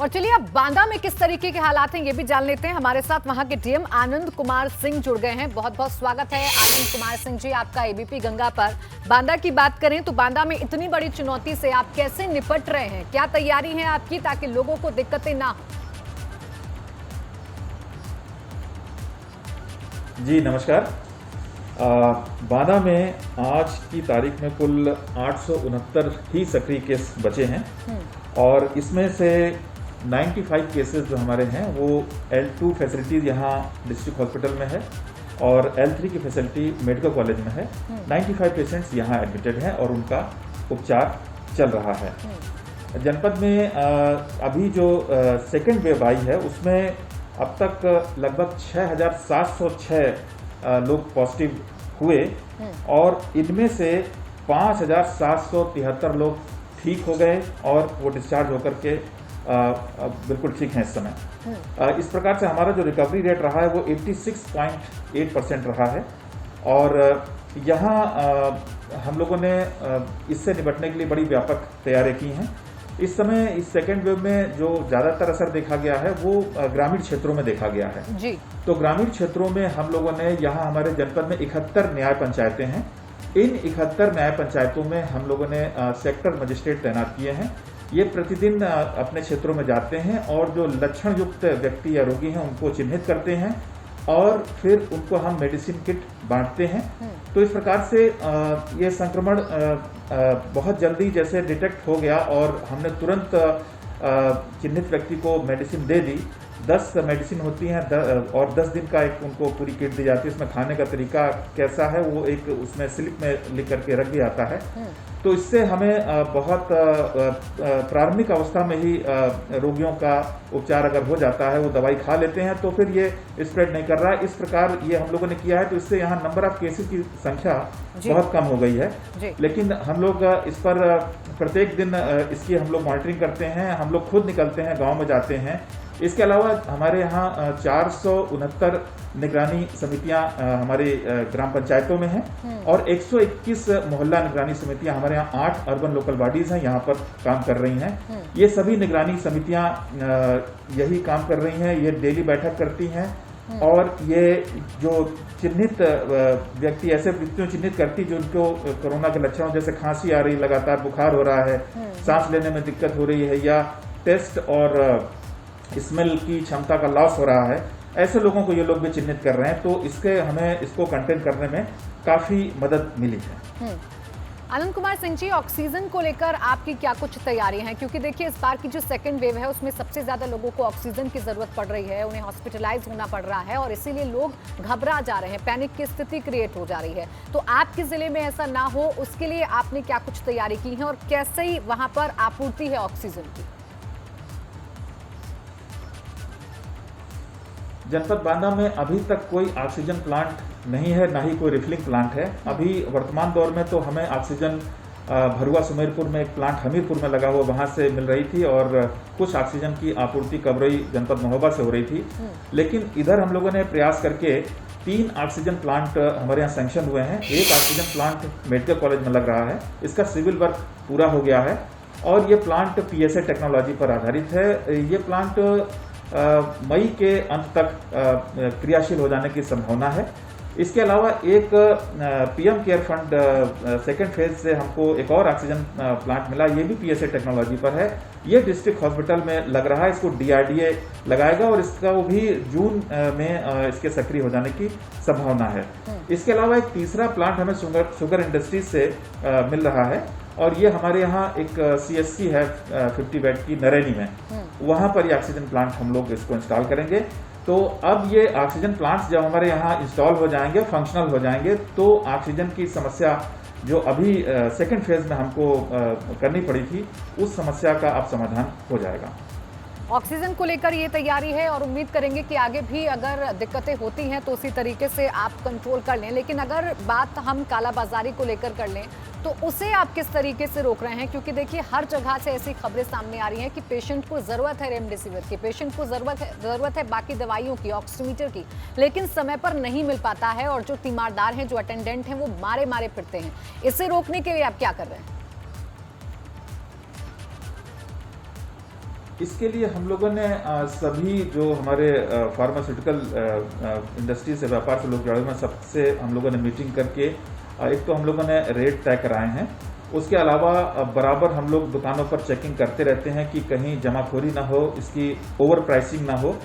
और चलिए अब बांदा में किस तरीके के हालात हैं ये भी जान लेते हैं। हमारे साथ वहां के डीएम आनंद कुमार सिंह जुड़ गए हैं। बहुत बहुत स्वागत है आनंद कुमार सिंह जी आपका एबीपी गंगा पर। बांदा की बात करें तो बांदा में इतनी बड़ी चुनौती से आप कैसे निपट रहे हैं, क्या तैयारी है आपकी ताकि लोगों को दिक्कतें ना हो? जी नमस्कार। बांदा में आज की तारीख में कुल 869 ही सक्रिय केस बचे हैं और इसमें से 95 केसेस जो हमारे हैं वो L2 फैसिलिटीज यहाँ डिस्ट्रिक्ट हॉस्पिटल में है और L3 की फैसिलिटी मेडिकल कॉलेज में है। 95 पेशेंट्स यहाँ एडमिटेड हैं और उनका उपचार चल रहा है। जनपद में अभी जो सेकेंड वेव आई है उसमें अब तक लगभग 6,706 लोग पॉजिटिव हुए और इनमें से 5,773 लोग ठीक हो गए और वो डिस्चार्ज होकर के बिल्कुल ठीक हैं इस समय। इस प्रकार से हमारा जो रिकवरी रेट रहा है वो 86.8% रहा है और यहाँ हम लोगों ने इससे निपटने के लिए बड़ी व्यापक तैयारियां की हैं। इस समय इस सेकेंड वेव में जो ज़्यादातर असर देखा गया है वो ग्रामीण क्षेत्रों में देखा गया है जी। तो ग्रामीण क्षेत्रों में हम लोगों ने यहाँ हमारे जनपद में 71 न्याय पंचायतें हैं। इन 71 न्याय पंचायतों में हम लोगों ने सेक्टर मजिस्ट्रेट तैनात किए हैं। ये प्रतिदिन अपने क्षेत्रों में जाते हैं और जो लक्षण युक्त व्यक्ति या रोगी हैं उनको चिन्हित करते हैं और फिर उनको हम मेडिसिन किट बांटते हैं। तो इस प्रकार से ये संक्रमण बहुत जल्दी जैसे डिटेक्ट हो गया और हमने तुरंत चिन्हित व्यक्ति को मेडिसिन दे दी। 10 मेडिसिन होती हैं और 10 दिन का एक उनको पूरी किट दी जाती है। उसमें खाने का तरीका कैसा है वो एक उसमें स्लिप में लिख करके रख दिया जाता है। तो इससे हमें बहुत प्रारंभिक अवस्था में ही रोगियों का उपचार अगर हो जाता है, वो दवाई खा लेते हैं तो फिर ये स्प्रेड नहीं कर रहा है। इस प्रकार ये हम लोगों ने किया है तो इससे यहाँ नंबर ऑफ केसेस की संख्या बहुत कम हो गई है। लेकिन हम लोग इस पर प्रत्येक दिन इसकी हम लोग मॉनिटरिंग करते हैं। हम लोग खुद निकलते हैं, गाँव में जाते हैं। इसके अलावा हमारे यहाँ 469 निगरानी समितियां हमारे ग्राम पंचायतों में हैं और 121 मोहल्ला निगरानी समितियां हमारे यहाँ 8 अर्बन लोकल बॉडीज हैं यहाँ पर काम कर रही हैं। ये सभी निगरानी समितियां यही काम कर रही हैं। ये डेली बैठक करती हैं और ये जो चिन्हित व्यक्ति ऐसे व्यक्तियों चिन्हित करती जो उनको कोरोना के लक्षणों जैसे खांसी आ रही, लगातार बुखार हो रहा है, सांस लेने में दिक्कत हो रही है या टेस्ट और स्मेल की क्षमता का लॉस हो रहा है, ऐसे लोगों को ये लोग भी चिन्हित कर रहे हैं। तो इसके हमें इसको कंटेन करने में काफी मदद मिली है। आनंद कुमार सिंह जी, ऑक्सीजन को लेकर आपकी क्या कुछ तैयारी है? क्योंकि देखिए इस बार की जो सेकंड वेव है उसमें सबसे ज्यादा लोगों को ऑक्सीजन की जरूरत पड़ रही है, उन्हें हॉस्पिटलाइज होना पड़ रहा है और इसीलिए लोग घबरा जा रहे हैं, पैनिक की स्थिति क्रिएट हो जा रही है। तो आपके जिले में ऐसा ना हो उसके लिए आपने क्या कुछ तैयारी की है और कैसे ही वहां पर आपूर्ति है ऑक्सीजन की? जनपद बांदा में अभी तक कोई ऑक्सीजन प्लांट नहीं है, ना ही कोई रिफिलिंग प्लांट है। अभी वर्तमान दौर में तो हमें ऑक्सीजन भरुआ सुमेरपुर में एक प्लांट हमीरपुर में लगा हुआ वहां से मिल रही थी और कुछ ऑक्सीजन की आपूर्ति कबरई जनपद महोबा से हो रही थी। लेकिन इधर हम लोगों ने प्रयास करके 3 ऑक्सीजन प्लांट हमारे यहाँ सैंक्शन हुए हैं। एक ऑक्सीजन प्लांट मेडिकल कॉलेज में लग रहा है, इसका सिविल वर्क पूरा हो गया है और ये प्लांट PSA टेक्नोलॉजी पर आधारित है। ये प्लांट मई के अंत तक क्रियाशील हो जाने की संभावना है। इसके अलावा एक PM care fund second phase से हमको एक और ऑक्सीजन प्लांट मिला, ये भी PSA टेक्नोलॉजी पर है। ये डिस्ट्रिक्ट हॉस्पिटल में लग रहा है, इसको DRDA लगाएगा और इसका वो भी जून में इसके सक्रिय हो जाने की संभावना है। इसके अलावा एक तीसरा प्लांट हमें शुगर इंडस्ट्रीज से मिल रहा है और ये हमारे यहाँ एक CSC है 50 बेड की नरैनी में, वहां पर ये ऑक्सीजन प्लांट हम लोग इसको इंस्टॉल करेंगे। तो अब ये ऑक्सीजन प्लांट्स जब हमारे यहाँ इंस्टॉल हो जाएंगे, फंक्शनल हो जाएंगे, तो ऑक्सीजन की समस्या जो अभी सेकेंड फेज में हमको करनी पड़ी थी उस समस्या का अब समाधान हो जाएगा। ऑक्सीजन को लेकर ये तैयारी है और उम्मीद करेंगे कि आगे भी अगर दिक्कतें होती हैं तो उसी तरीके से आप कंट्रोल कर लें। लेकिन अगर बात हम कालाबाजारी को लेकर कर लें तो उसे आप किस तरीके से रोक रहे हैं? क्योंकि देखिए हर जगह से ऐसी खबरें सामने आ रही हैं कि पेशेंट को ज़रूरत है रेमडेसिविर की, पेशेंट को ज़रूरत है बाकी दवाइयों की, ऑक्सीमीटर की, लेकिन समय पर नहीं मिल पाता है और जो तीमारदार हैं, जो अटेंडेंट हैं, वो मारे मारे फिरते हैं। इसे रोकने के लिए आप क्या कर रहे हैं? इसके लिए हम लोगों ने सभी जो हमारे फार्मास्यूटिकल इंडस्ट्री से, व्यापार से लोग जुड़े हुए हैं, सबसे हम लोगों ने मीटिंग करके एक तो हम लोगों ने रेट तय कराए हैं। उसके अलावा बराबर हम लोग दुकानों पर चेकिंग करते रहते हैं कि कहीं जमाखोरी ना हो, इसकी ओवर प्राइसिंग ना हो।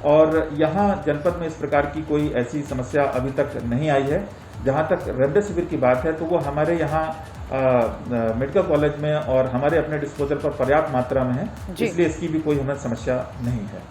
और यहाँ जनपद में इस प्रकार की कोई ऐसी समस्या अभी तक नहीं आई है। जहाँ तक रेमडेसिविर की बात है तो वो हमारे यहाँ मेडिकल कॉलेज में और हमारे अपने डिस्पोजल पर पर्याप्त मात्रा में है, इसलिए इसकी भी कोई हमें समस्या नहीं है।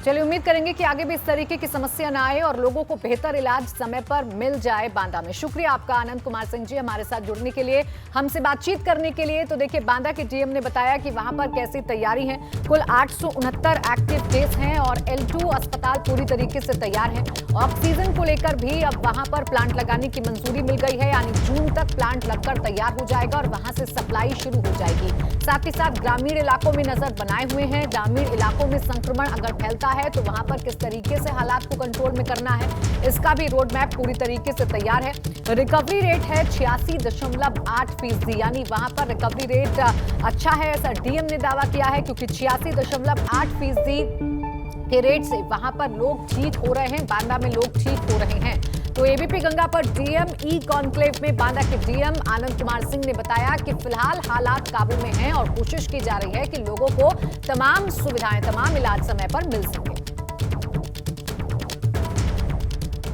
चलिए, उम्मीद करेंगे कि आगे भी इस तरीके की समस्या ना आए और लोगों को बेहतर इलाज समय पर मिल जाए बांदा में। शुक्रिया आपका आनंद कुमार सिंह जी, हमारे साथ जुड़ने के लिए, हमसे बातचीत करने के लिए। तो देखिए, बांदा के डीएम ने बताया कि वहां पर कैसी तैयारी है। कुल 869 एक्टिव केस हैं और L2 अस्पताल पूरी तरीके से तैयार है। ऑक्सीजन को लेकर भी अब वहां पर प्लांट लगाने की मंजूरी मिल गई है, यानी जून तक प्लांट लगकर तैयार हो जाएगा और वहां से सप्लाई शुरू हो जाएगी। साथ ही साथ ग्रामीण इलाकों में नजर बनाए हुए हैं। ग्रामीण इलाकों में संक्रमण अगर फैलता है तो वहां पर किस तरीके से हालात को कंट्रोल में करना है, इसका भी रोड मैप पूरी तरीके से तैयार है। रिकवरी रेट है 86.8%, यानी वहां पर रिकवरी रेट अच्छा है, ऐसा डीएम ने दावा किया है, क्योंकि 86.8% के रेट से वहां पर लोग ठीक हो रहे हैं, बांदा में लोग ठीक हो रहे हैं। तो एबीपी गंगा पर डीएम ई कॉन्क्लेव में बांदा के डीएम आनंद कुमार सिंह ने बताया कि फिलहाल हालात काबू में हैं और कोशिश की जा रही है कि लोगों को तमाम सुविधाएं, तमाम इलाज समय पर मिल सके।